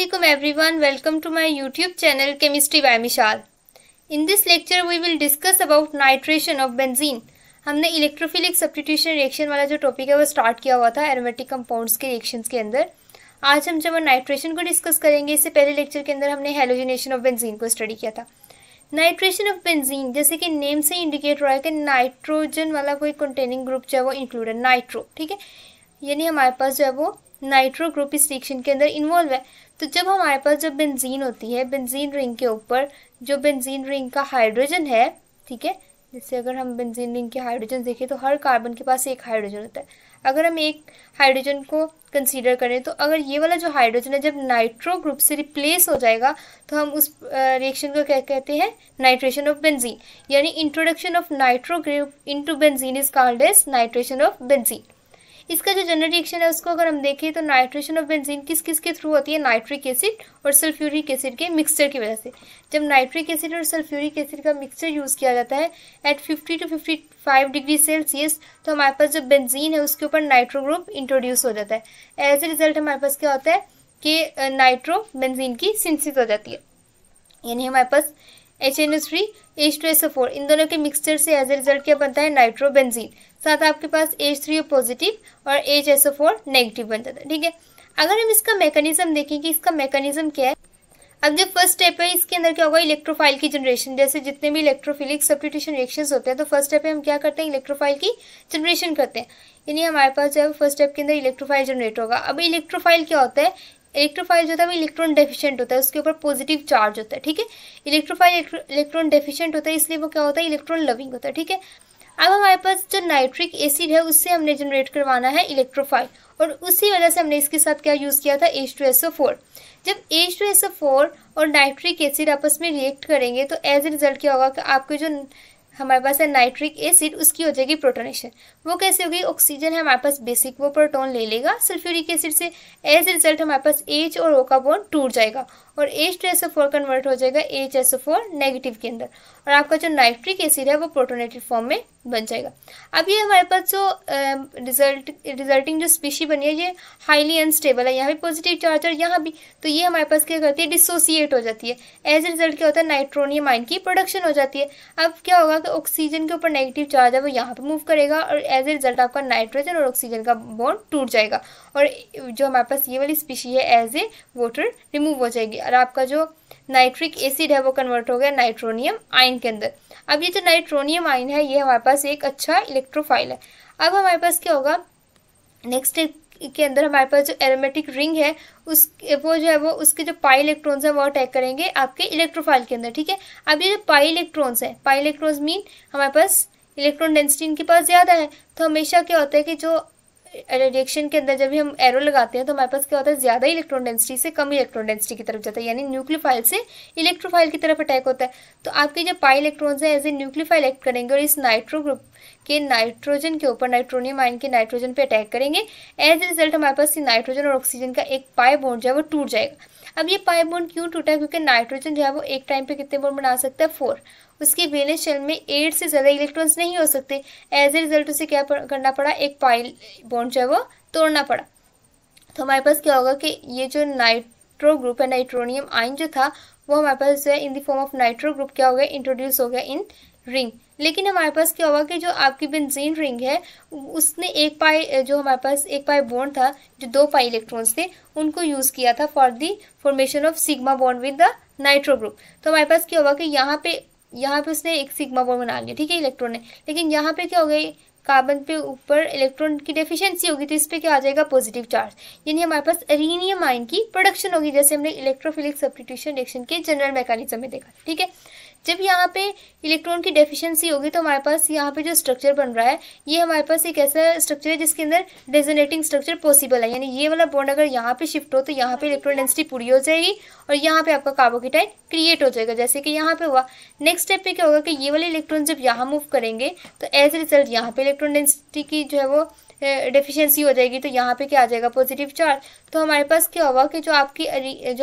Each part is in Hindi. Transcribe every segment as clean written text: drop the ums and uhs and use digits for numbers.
Assalamualaikum everyone, welcome to my YouTube channel Chemistry by Mishal. In this lecture we will discuss about nitration of benzene. हमने इलेक्ट्रोफिलिक सब्स्टिट्यूशन रिएक्शन वाला जो टॉपिक है वो स्टार्ट किया हुआ था एरोमेटिक कंपाउंड्स के रिएक्शंस के अंदर. आज हम जब नाइट्रेशन को डिस्कस करेंगे, इससे पहले लेक्चर के अंदर हमने हैलोजिनेशन ऑफ बेंजीन को स्टडी किया था. नाइट्रेशन ऑफ बेंजीन, जैसे कि नेम से इंडिकेट हो रहा है कि नाइट्रोजन वाला कोई कंटेनिंग ग्रुप जो है वो इंक्लूड है, नाइट्रो, ठीक है, यानी हमारे पास जो है वो नाइट्रो ग्रुप इस रिएक्शन के अंदर इन्वॉल्व है. तो जब हमारे पास जब बेंजीन होती है, बेंजीन रिंग के ऊपर जो बेंजीन रिंग का हाइड्रोजन है, ठीक है, जैसे अगर हम बेंजीन रिंग के हाइड्रोजन देखें तो हर कार्बन के पास एक हाइड्रोजन होता है. अगर हम एक हाइड्रोजन को कंसीडर करें तो अगर ये वाला जो हाइड्रोजन है जब नाइट्रो ग्रुप से रिप्लेस हो जाएगा तो हम उस रिएक्शन को क्या कहते हैं, नाइट्रेशन ऑफ बेंजीन. यानी introduction of nitro group into benzene is called as nitration of benzene. इसका जो जनरल रिएक्शन है उसको अगर हम देखें तो नाइट्रेशन ऑफ बेंजीन किस किस के थ्रू होती है, नाइट्रिक एसिड और सल्फ्यूरिक एसिड के मिक्सचर की वजह से. जब नाइट्रिक एसिड और सल्फ्यूरिक एसिड का मिक्सचर यूज़ किया जाता है एट 50 to 55 डिग्री सेल्सियस, तो हमारे पास जो बेंजीन है उसके ऊपर नाइट्रो ग्रुप इंट्रोड्यूस हो जाता है. एज ए रिजल्ट हमारे पास क्या होता है कि नाइट्रो बेंजीन की सिंथेसिस हो जाती है. यानी हमारे पास HNO3 H2SO4 इन दोनों के मिक्सचर से एज ए रिजल्ट क्या बनता है, नाइट्रो बेंजीन. साथ आपके पास H3O पॉजिटिव और HSO4 नेगेटिव बन जाता है. ठीक है, अगर हम इसका मैकेनिज्म देखें कि इसका मैकेनिज्म क्या है. अब जब फर्स्ट स्टेप है इसके अंदर क्या होगा, इलेक्ट्रोफाइल की जनरेशन. जैसे जितने भी इलेक्ट्रोफिलिक सब्स्टिट्यूशन रिएक्शंस होते हैं तो फर्स्ट स्टेप पे हम क्या करते हैं, इलेक्ट्रोफाइल की जनरेशन करते हैं. यानी हमारे पास जो है फर्स्ट स्टेप के अंदर इलेक्ट्रोफाइल जनरेट होगा. अब इलेक्ट्रोफाइल क्या होता है, इलेक्ट्रोफाइल जो होता है वो इलेक्ट्रॉन डेफिशिएंट होता है, उसके ऊपर पॉजिटिव चार्ज होता है. ठीक है, इलेक्ट्रोफाइल इलेक्ट्रॉन डेफिशिएंट होता है इसलिए वो क्या होता है, इलेक्ट्रॉन लविंग होता है. ठीक है, अब हमारे पास जो नाइट्रिक एसिड है उससे हमने जनरेट करवाना है इलेक्ट्रोफाइल, और उसी वजह से हमने इसके साथ क्या यूज़ किया था, H2SO4. जब H2SO4 और नाइट्रिक एसिड आपस में रिएक्ट करेंगे तो एज ए रिजल्ट क्या होगा कि आपके जो हमारे पास है नाइट्रिक एसिड उसकी हो जाएगी प्रोटोनेशन. वो कैसे होगी, ऑक्सीजन है हमारे पास बेसिक, वो प्रोटॉन ले लेगा सल्फ्यूरिक एसिड से. एज ए रिजल्ट हमारे पास H और O का बॉन्ड टूट जाएगा और H2SO4 कन्वर्ट हो जाएगा HSO4 नेगेटिव के अंदर, और आपका जो नाइट्रिक एसिड है वो प्रोटोनेटेड फॉर्म में बन जाएगा. अब ये हमारे पास जो रिजल्टिंग जो स्पीशी बनी है ये हाईली अनस्टेबल है, यहाँ भी पॉजिटिव चार्ज और यहाँ भी, तो ये हमारे पास क्या करती है, डिसोसिएट हो जाती है. एज ए रिजल्ट क्या होता है, नाइट्रोनियम आयन की प्रोडक्शन हो जाती है. अब क्या होगा कि ऑक्सीजन के ऊपर नेगेटिव चार्ज है वो यहाँ पे मूव करेगा और एज ए रिजल्ट आपका नाइट्रोजन और ऑक्सीजन का बॉन्ड टूट जाएगा और जो हमारे पास ये वाली स्पीशी है एज ए वाटर रिमूव हो जाएगी और आपका जो नाइट्रिक एसिड है वो कन्वर्ट हो गया नाइट्रोनियम आयन के अंदर. अब ये जो नाइट्रोनियम आयन है ये हमारे पास एक अच्छा इलेक्ट्रोफाइल है. अब हमारे पास क्या होगा, नेक्स्ट के अंदर हमारे पास जो एरोमेटिक रिंग है उस वो जो है वो उसके जो पाई इलेक्ट्रॉन्स है वो अटैक करेंगे आपके इलेक्ट्रोफाइल के अंदर. ठीक है, अब ये जो पाई इलेक्ट्रॉन्स है, पाई इलेक्ट्रॉन्स मीन हमारे पास इलेक्ट्रॉन डेंसिटी इनके पास ज़्यादा है. तो हमेशा क्या होता है कि जो रिएक्शन के अंदर जब भी हम एरो लगाते हैं तो हमारे पास क्या होता है, ज़्यादा इलेक्ट्रॉन डेंसिटी से कम इलेक्ट्रॉन डेंसिटी की तरफ जाता है, यानी न्यूक्लियोफाइल से इलेक्ट्रोफाइल की तरफ अटैक होता है. तो आपके जो पाई इलेक्ट्रॉन्स हैं एज ए न्यूक्लियोफाइल एक्ट करेंगे और इस नाइट्रो ग्रुप के नाइट्रोजन के ऊपर, नाइट्रोनियम आयन के नाइट्रोजन पे अटैक करेंगे. एज ए रिजल्ट हमारे पास नाइट्रोजन और ऑक्सीजन का एक पाई बॉन्ड जो है वो टूट जाएगा. अब ये पाई बॉन्ड क्यों टूटा है, क्योंकि नाइट्रोजन जो है वो एक टाइम पे कितने बॉन्ड बना सकता है, 4. उसकी वैलेंस शेल में 8 से ज़्यादा इलेक्ट्रॉन्स नहीं हो सकते. एज ए रिजल्ट उसे क्या करना पड़ा, एक पाई बॉन्ड जो है वो तोड़ना पड़ा. तो हमारे पास क्या होगा कि ये जो नाइट्रो ग्रुप है, नाइट्रोनियम आयन जो था वो हमारे पास जो है in the form of nitro group क्या हो गया, इंट्रोड्यूस हो गया इन रिंग. लेकिन हमारे पास क्या होगा कि जो आपकी बेंजीन रिंग है उसने एक पाई, जो हमारे पास एक पाई बॉन्ड था, जो 2 पाई इलेक्ट्रॉन्स थे उनको यूज़ किया था for the formation of sigma bond with the nitro group. तो हमारे पास क्या होगा कि यहाँ पे उसने एक सिग्मा बॉन्ड बना लिया, ठीक है, इलेक्ट्रॉन ने. लेकिन यहाँ पे क्या हो गई, कार्बन पे ऊपर इलेक्ट्रॉन की डेफिशिएंसी होगी तो इस पे क्या आ जाएगा, पॉजिटिव चार्ज. यानी हमारे पास एरिनियम आयन की प्रोडक्शन होगी, जैसे हमने इलेक्ट्रोफिलिक सब्स्टिट्यूशन रिएक्शन के जनरल मैकेनिज्म में देखा. ठीक है, जब यहाँ पे इलेक्ट्रॉन की डेफिशिएंसी होगी तो हमारे पास यहाँ पे जो स्ट्रक्चर बन रहा है ये हमारे पास एक ऐसा स्ट्रक्चर है जिसके अंदर रेजोनेटिंग स्ट्रक्चर पॉसिबल है. यानी ये वाला बॉन्ड अगर यहाँ पे शिफ्ट हो तो यहाँ पे इलेक्ट्रॉन डेंसिटी पूरी हो जाएगी और यहाँ पे आपका कार्बोकेटाइन क्रिएट हो जाएगा, जैसे कि यहाँ पे हुआ. नेक्स्ट स्टेप पे क्या होगा कि ये वाले इलेक्ट्रॉन जब यहाँ मूव करेंगे तो एज ए रिजल्ट यहाँ पे इलेक्ट्रॉन डेंसिटी की जो है वो डेफिशिएंसी हो जाएगी, तो यहाँ पे क्या आ जाएगा, पॉजिटिव चार्ज. तो हमारे पास क्या होगा कि जो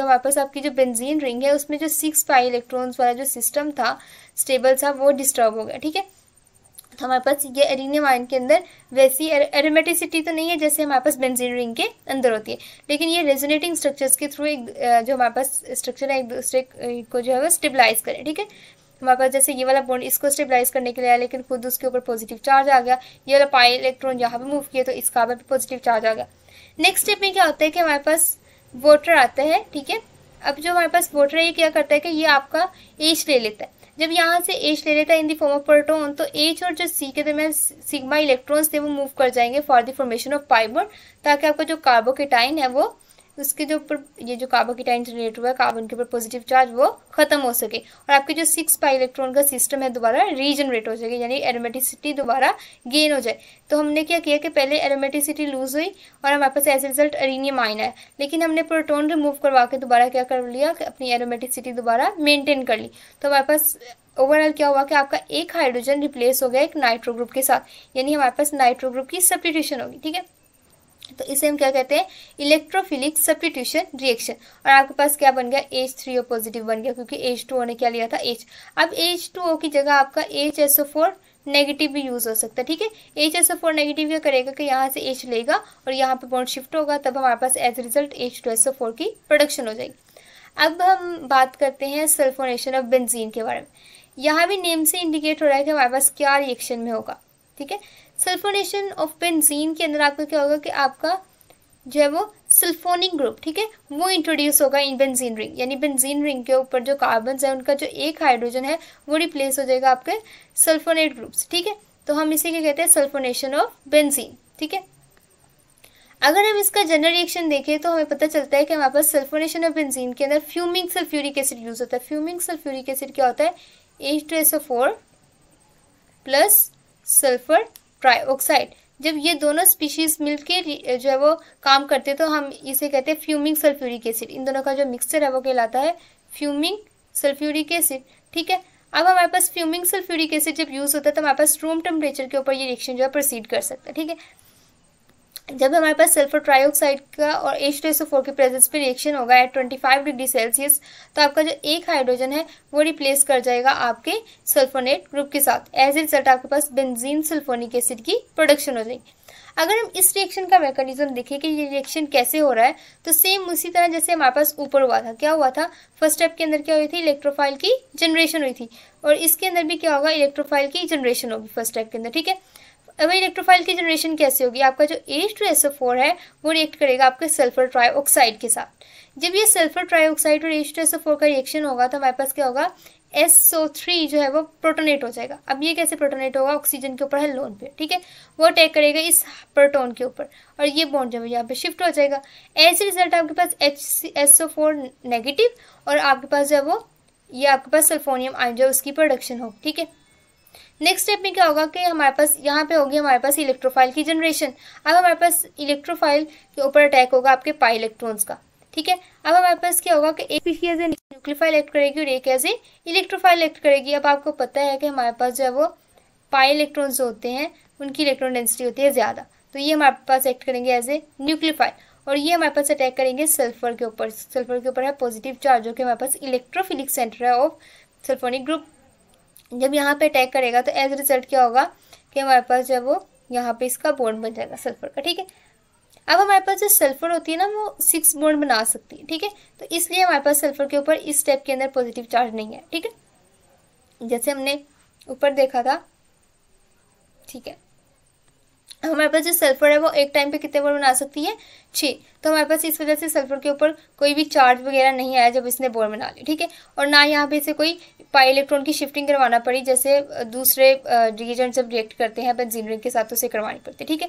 हमारे पास आपकी जो बेंजीन रिंग है उसमें जो 6 पाई इलेक्ट्रॉन्स वाला जो सिस्टम था, स्टेबल था, वो डिस्टर्ब हो गया. ठीक है, तो हमारे पास ये एरिनियम आयन के अंदर वैसी एरोमेटिसिटी तो नहीं है जैसे हमारे पास बेंजीन रिंग के अंदर होती है, लेकिन ये रेजोनेटिंग स्ट्रक्चर्स के थ्रू एक जो हमारे पास स्ट्रक्चर है एक दूसरे को जो है वो स्टेबलाइज करें। ठीक है, हमारे पास जैसे ये वाला बॉन्ड इसको स्टेबलाइज करने के लिए आया, लेकिन खुद उसके ऊपर पॉजिटिव चार्ज आ गया, ये वाला पाई इलेक्ट्रॉन यहाँ पे मूव किया तो इस कार्बन पे पॉजिटिव चार्ज आ गया। नेक्स्ट स्टेप में क्या होता है कि हमारे पास वाटर आता है। ठीक है, अब जो हमारे पास वाटर है ये क्या करता है कि ये आपका H ले लेता है। जब यहाँ से H ले लेता है in the form of proton, तो H और जो C के दरमियान सिग्मा इलेक्ट्रॉन्स थे वो मूव कर जाएंगे for the formation of pi bond, ताकि आपका जो कार्बोकेटाइन है वो उसके जो ऊपर ये जो कार्बोकेटाइन जनरेट हुआ है कार्बन के ऊपर पॉजिटिव चार्ज वो खत्म हो सके और आपके जो 6 पाई इलेक्ट्रॉन का सिस्टम है दोबारा रीजनरेट हो जाएगी, यानी एरोमेटिसिटी दोबारा गेन हो जाए। तो हमने क्या किया कि पहले एरोमेटिसिटी लूज हुई और हमारे पास एज रिजल्ट एरिनियम आयन है, लेकिन हमने प्रोटॉन रिमूव करवा के दोबारा क्या कर लिया कि अपनी एरोमेटिसिटी दोबारा मेंटेन कर ली। तो हमारे पास ओवरऑल क्या हुआ कि आपका एक हाइड्रोजन रिप्लेस हो गया एक नाइट्रो ग्रुप के साथ, यानी हमारे पास नाइट्रो ग्रुप की सब्स्टिट्यूशन होगी। ठीक है, तो इसे हम क्या कहते हैं, इलेक्ट्रोफिलिक सब्स्टिट्यूशन रिएक्शन। और आपके पास क्या बन गया, H3O पॉजिटिव बन गया, क्योंकि H2O ने क्या लिया था H। अब H2O की जगह आपका HSO4 नेगेटिव भी यूज हो सकता है। ठीक है, HSO4 नेगेटिव क्या करेगा कि यहाँ से H लेगा और यहाँ पे बॉन्ड शिफ्ट होगा, तब हमारे पास एज रिजल्ट H2SO4 की प्रोडक्शन हो जाएगी। अब हम बात करते हैं सल्फोनेशन ऑफ बेंजीन के बारे में। यहाँ भी नेम से इंडिकेट हो रहा है कि हमारे पास क्या रिएक्शन में होगा। ठीक है, सल्फोनेशन ऑफ बेंजीन के अंदर आपका क्या होगा कि आपका जो है वो सल्फोनिक ग्रुप, ठीक है, वो इंट्रोड्यूस होगा इन बेंजीन रिंग, यानी बेंजीन रिंग के ऊपर जो कार्बन है उनका जो एक हाइड्रोजन है वो रिप्लेस हो जाएगा आपके सल्फोनेट ग्रुप्स। ठीक है, तो हम इसे क्या कहते हैं, सल्फोनेशन ऑफ बेंजीन। ठीक है, अगर हम इसका जनरल रिएक्शन देखें तो हमें पता चलता है कि हमारे पास सल्फोनेशन ऑफ बेंजीन के अंदर फ्यूमिंग सल्फ्यूरिक एसिड यूज होता है। फ्यूमिंग सल्फ्यूरिक एसिड क्या होता है, H2SO4 प्लस सल्फर ट्राइऑक्साइड। जब ये दोनों स्पीशीज मिलके जो है वो काम करते हैं तो हम इसे कहते हैं फ्यूमिंग सल्फ्यूरिक एसिड। इन दोनों का जो मिक्सचर है वो कहलाता है फ्यूमिंग सल्फ्यूरिक एसिड। ठीक है, अब हमारे पास फ्यूमिंग सल्फ्यूरिक एसिड जब यूज होता है तो हमारे पास रूम टेम्परेचर के ऊपर ये रिएक्शन जो है प्रोसीड कर सकता है। ठीक है, जब हमारे पास सल्फर ट्राइऑक्साइड का और H2SO4 के प्रेजेंस पे रिएक्शन होगा एट 25 डिग्री सेल्सियस, तो आपका जो एक हाइड्रोजन है वो रिप्लेस कर जाएगा आपके सल्फोनेट ग्रुप के साथ। एज ए रिजल्ट आपके पास बेंजीन सल्फोनिक एसिड की प्रोडक्शन हो जाएगी। अगर हम इस रिएक्शन का मैकेनिज्म देखें कि ये रिएक्शन कैसे हो रहा है, तो सेम उसी तरह जैसे हमारे पास ऊपर हुआ था। क्या हुआ था, फर्स्ट स्टेप के अंदर क्या हुई थी, इलेक्ट्रोफाइल की जनरेशन हुई थी, और इसके अंदर भी क्या होगा, इलेक्ट्रोफाइल की जनरेशन होगी फर्स्ट स्टेप के अंदर। ठीक है, अब इलेक्ट्रोफाइल की जनरेशन कैसे होगी, आपका जो H2SO4 है वो रिएक्ट करेगा आपके सल्फर ट्राइऑक्साइड के साथ। जब ये सल्फर ट्राइऑक्साइड और H2SO4 का रिएक्शन होगा तो हमारे पास क्या होगा, SO3 जो है वो प्रोटोनेट हो जाएगा। अब ये कैसे प्रोटोनेट होगा, ऑक्सीजन के ऊपर है लोन पे। ठीक है, वो अटैक करेगा इस प्रोटोन के ऊपर और ये बॉन्ड जो है यहाँ पे शिफ्ट हो जाएगा। ऐसे रिजल्ट आपके पास HSO4 नेगेटिव और आपके पास जो है वो ये आपके पास सल्फोनियम आयन जो उसकी प्रोडक्शन हो। ठीक है, नेक्स्ट स्टेप में क्या होगा कि हमारे पास यहाँ पे होगी हमारे पास इलेक्ट्रोफाइल की जनरेशन। अब हमारे पास इलेक्ट्रोफाइल के ऊपर अटैक होगा आपके पाई इलेक्ट्रॉन्स का। ठीक है, अब हमारे पास क्या होगा कि एक species as a nucleophile act करेगी और एक एज ए इलेक्ट्रोफाइल एक्ट करेगी। अब आपको पता है कि हमारे पास जो है वो पाई इलेक्ट्रॉन्स जो होते हैं उनकी इलेक्ट्रॉन डेंसिटी होती है ज़्यादा, तो ये हमारे पास एक्ट करेंगे एज ए न्यूक्लियोफाइल और ये हमारे पास अटैक करेंगे सल्फर के ऊपर। सल्फर के ऊपर है पॉजिटिव चार्ज जो कि हमारे पास इलेक्ट्रोफिलिक सेंटर है ऑफ सल्फोनिक ग्रुप। जब यहाँ पे अटैक करेगा तो एज रिजल्ट क्या होगा कि हमारे पास जब वो यहाँ पे इसका बॉन्ड बन जाएगा सल्फर का। ठीक है, अब हमारे पास जो सल्फर होती है ना वो 6 बॉन्ड बना सकती है। ठीक है, तो इसलिए हमारे पास सल्फर के ऊपर इस स्टेप के अंदर पॉजिटिव चार्ज नहीं है। ठीक है, जैसे हमने ऊपर देखा था। ठीक है, हमारे पास जो सल्फर है वो एक टाइम पे कितने बॉन्ड बना सकती है, 6। तो हमारे पास इस वजह से सल्फर के ऊपर कोई भी चार्ज वगैरह नहीं आया जब इसने बॉन्ड बना ली। ठीक है, और ना यहाँ पे इसे कोई पाई इलेक्ट्रॉन की शिफ्टिंग करवाना पड़ी, जैसे दूसरे रिएजेंट जब रिएक्ट करते हैं बेंजीन रिंग के साथ तो उसे करवानी पड़ती है। ठीक है,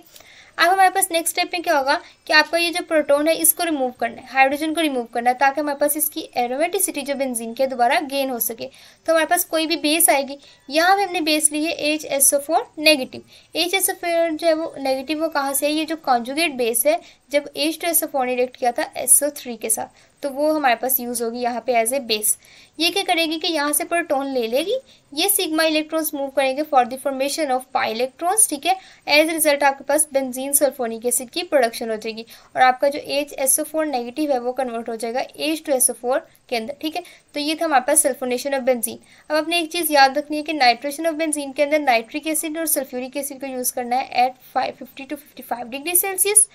अब हमारे पास नेक्स्ट स्टेप में क्या होगा कि आपका ये जो प्रोटॉन है इसको रिमूव करना है, हाइड्रोजन को रिमूव करना है, ताकि हमारे पास इसकी एरोमेटिसिटी जो बेंजीन के दोबारा गेन हो सके। तो हमारे पास कोई भी बेस आएगी, यहाँ पे हमने बेस ली है HSO4 नेगेटिव। HSO4 जो है वो नेगेटिव वो कहाँ से है, ये जो कॉन्जुगेट बेस है जब H2SO4 ने रिएक्ट किया था SO3 के साथ, तो वो हमारे पास यूज होगी यहाँ पे एज ए बेस। ये क्या करेगी कि यहाँ से प्रोटॉन ले लेगी, ये सिग्मा इलेक्ट्रॉन्स मूव करेंगे for the formation of pi electrons, ठीक है। एज रिजल्ट आपके पास बेंजीन सल्फोनिक एसिड की प्रोडक्शन हो जाएगी और आपका जो HSO4 नेगेटिव है वो कन्वर्ट हो जाएगा H2SO4 के अंदर, ठीक है। तो ये था हमारे पास सल्फोनेशन ऑफ बेंजीन। अब आपने एक चीज याद रखनी है कि नाइट्रेशन ऑफ बेंजीन के अंदर नाइट्रिक एसिड और सल्फ्यूरिक एसिड को यूज करना है एट 550 to 55 डिग्री सेल्सियस,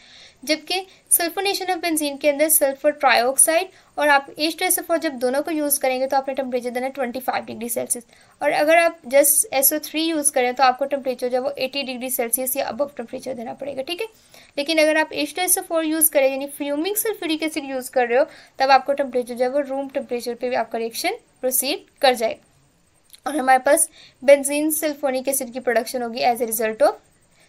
जबकि सल्फोनेशन ऑफ बेंजीन के अंदर सल्फर ट्राइऑक्साइड और आप H2SO4 जब दोनों को यूज करेंगे तो आपने टेम्परेचर देना है 25 डिग्री सेल्सियस, और अगर आप जस्ट SO3 यूज करें तो आपको टेम्परेचर जो है वो 80 डिग्री सेल्सियस या अबव टेम्परेचर देना पड़ेगा, ठीक है। लेकिन अगर आप H2SO4 यूज करें यानी फ्यूमिंग सल्फ्यूरिक एसिड यूज कर रहे हो, तब आपको टेम्परेचर जो है वो रूम टेम्परेचर पे भी आपका रिएक्शन प्रोसीड कर जाएगा और हमारे पास बेंजीन सल्फोनिक एसिड की प्रोडक्शन होगी as a result of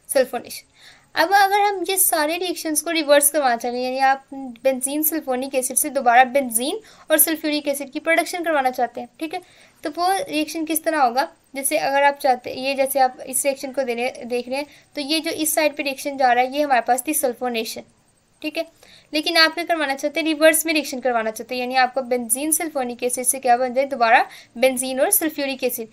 sulphonation. अब अगर हम ये सारे रिएक्शंस को रिवर्स करवाना चाहते हैं, यानी आप बेंजीन सल्फोनिक एसिड से दोबारा बेंजीन और सल्फ्यूरिक एसिड की प्रोडक्शन करवाना चाहते हैं, ठीक है, तो वो रिएक्शन किस तरह होगा। जैसे अगर आप चाहते हैं, ये जैसे आप इस रिएक्शन को देख रहे हैं, तो ये जो इस साइड पे रिएक्शन जा रहा है ये हमारे पास थी सल्फोनेशन, ठीक है। लेकिन आप क्या करवाना चाहते हैं, रिवर्स में रिएक्शन करवाना चाहते हैं, यानी आपको बेंजीन सल्फोनिक एसिड से क्या बन जाए दोबारा बेंजीन और सल्फ्यूरिक एसिड।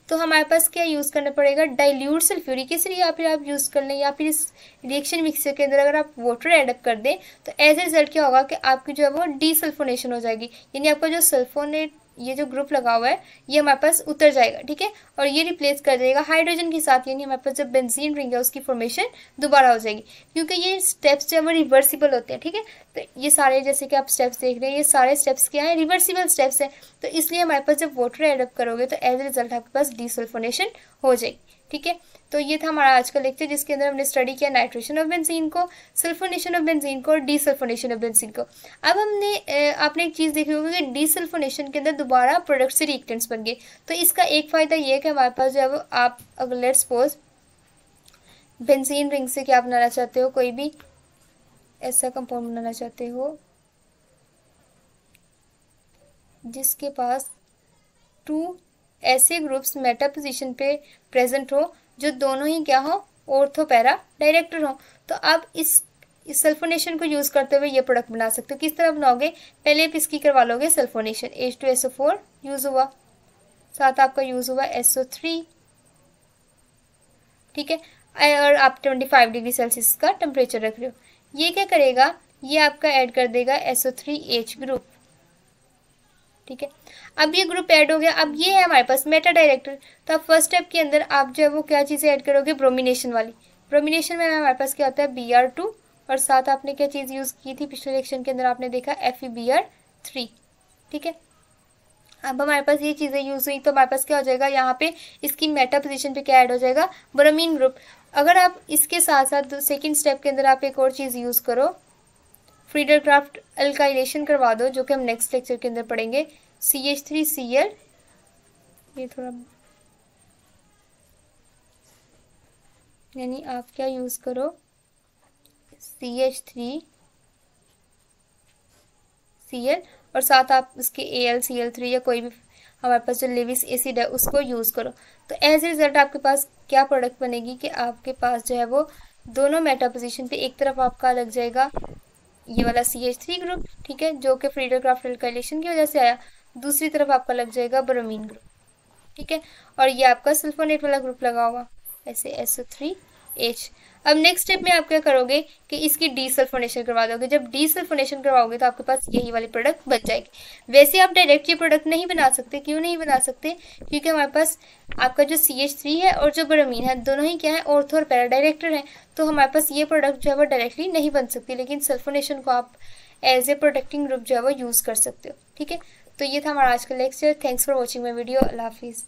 तो हमारे पास क्या यूज़ करना पड़ेगा, डाइल्यूट सल्फ्यूरिक एसिड या फिर आप यूज़ कर लें, या फिर इस रिएक्शन मिक्सर के अंदर अगर आप वाटर एडअप कर दें तो एज ए रिजल्ट क्या होगा कि आपकी जो है वो डीसल्फोनेशन हो जाएगी, यानी आपका जो सल्फोनेट ये जो ग्रुप लगा हुआ है ये हमारे पास उतर जाएगा, ठीक है, और ये रिप्लेस कर देगा हाइड्रोजन के साथ, यानी हमारे पास जब बेंजीन रिंग है उसकी फॉर्मेशन दोबारा हो जाएगी, क्योंकि ये स्टेप्स जो है वो रिवर्सिबल होते हैं, ठीक है। तो ये सारे जैसे कि आप स्टेप्स देख रहे हैं ये सारे स्टेप्स क्या है, रिवर्सिबल स्टेप्स हैं, तो इसलिए हमारे पास जब वाटर एडअप करोगे तो एज ए रिजल्ट आपके पास डीसल्फोनेशन हो जाएगी, ठीक है। तो ये था हमारा आज का लेक्चर जिसके अंदर हमने स्टडी किया नाइट्रेशन ऑफ बेंजीन को, सल्फोनेशन ऑफ बेंजीन को और डीसल्फोनेशन ऑफ बेंजीन को। अब हमने आपने एक चीज़ देखी होगी कि डीसल्फोनेशन के अंदर दोबारा प्रोडक्ट से रिएक्टेंट्स बन गए, तो इसका एक फ़ायदा ये है कि हमारे पास जो है वो आप अगर लेट्स सपोज बेंजीन रिंग से क्या बनाना चाहते हो, कोई भी ऐसा कंपाउंड बनाना चाहते हो जिसके पास 2 ऐसे ग्रुप्स मेटा पोजीशन पे प्रेजेंट हो जो दोनों ही क्या हो, ऑर्थो पैरा डायरेक्टर हो, तो आप इस सल्फोनेशन को यूज करते हुए ये प्रोडक्ट बना सकते हो। किस तरह बनाओगे, पहले आप इसकी करवा लोगे सल्फोनेशन, H2SO4 यूज हुआ, साथ आपका यूज हुआ SO3, ठीक है, और आप 25 डिग्री सेल्सियस का टेम्परेचर रख रहे हो। ये क्या करेगा, ये आपका ऐड कर देगा SO3H ग्रुप, ठीक है। अब ये ग्रुप ऐड हो गया, अब ये है हमारे पास मेटा डायरेक्टर, तो अब फर्स्ट स्टेप के अंदर आप जो है वो क्या चीज़ें ऐड करोगे, ब्रोमिनेशन वाली। ब्रोमिनेशन में हमारे पास क्या होता है Br2 और साथ आपने क्या चीज़ यूज़ की थी पिछले रिएक्शन के अंदर, आपने देखा FeBr3, ठीक है। अब हमारे पास ये चीज़ें यूज़ हुई तो हमारे पास क्या हो जाएगा, यहाँ पे इसकी मेटा पोजीशन पे क्या ऐड हो जाएगा, ब्रोमीन ग्रुप। अगर आप इसके साथ साथ सेकेंड स्टेप के अंदर आप एक और चीज़ यूज़ करो, फ्रीडल क्राफ्ट अल्काइलेशन करवा दो, जो कि हम नेक्स्ट लेक्चर के अंदर पढ़ेंगे, CH3Cl, ये थोड़ा यानी आप क्या यूज़ करो, CH3Cl और साथ आप उसके AlCl3 या कोई भी हमारे पास जो लेविस एसिड है उसको यूज़ करो। तो एज ए रिजल्ट आपके पास क्या प्रोडक्ट बनेगी कि आपके पास जो है वो दोनों मेटा पोजीशन पे एक तरफ आपका लग जाएगा ये वाला CH3 ग्रुप, ठीक है, जो कि फ्रीडल क्राफ्ट अल्काइलेशन की वजह से आया, दूसरी तरफ आपका लग जाएगा ब्रोमीन ग्रुप, ठीक है, और ये आपका सल्फोनेट वाला ग्रुप लगा हुआ ऐसे SO3H। अब नेक्स्ट स्टेप में आप क्या करोगे कि इसकी डीसल्फोनेशन करवा दोगे। जब डीसल्फोनेशन करवाओगे तो आपके पास यही वाली प्रोडक्ट बन जाएगी। वैसे आप डायरेक्ट ये प्रोडक्ट नहीं बना सकते, क्यों नहीं बना सकते, क्योंकि हमारे पास आपका जो CH3 है और जो ब्रोमीन है दोनों ही क्या है, ऑर्थो और पैरा डायरेक्टर है, तो हमारे पास ये प्रोडक्ट जो है वो डायरेक्टली नहीं बन सकती, लेकिन सल्फोनेशन को आप एज ए प्रोटेक्टिंग ग्रुप जो है वो यूज़ कर सकते हो, ठीक है। तो ये था हमारा आज का lecture. Thanks for watching my video. अल्लाह हाफिज़।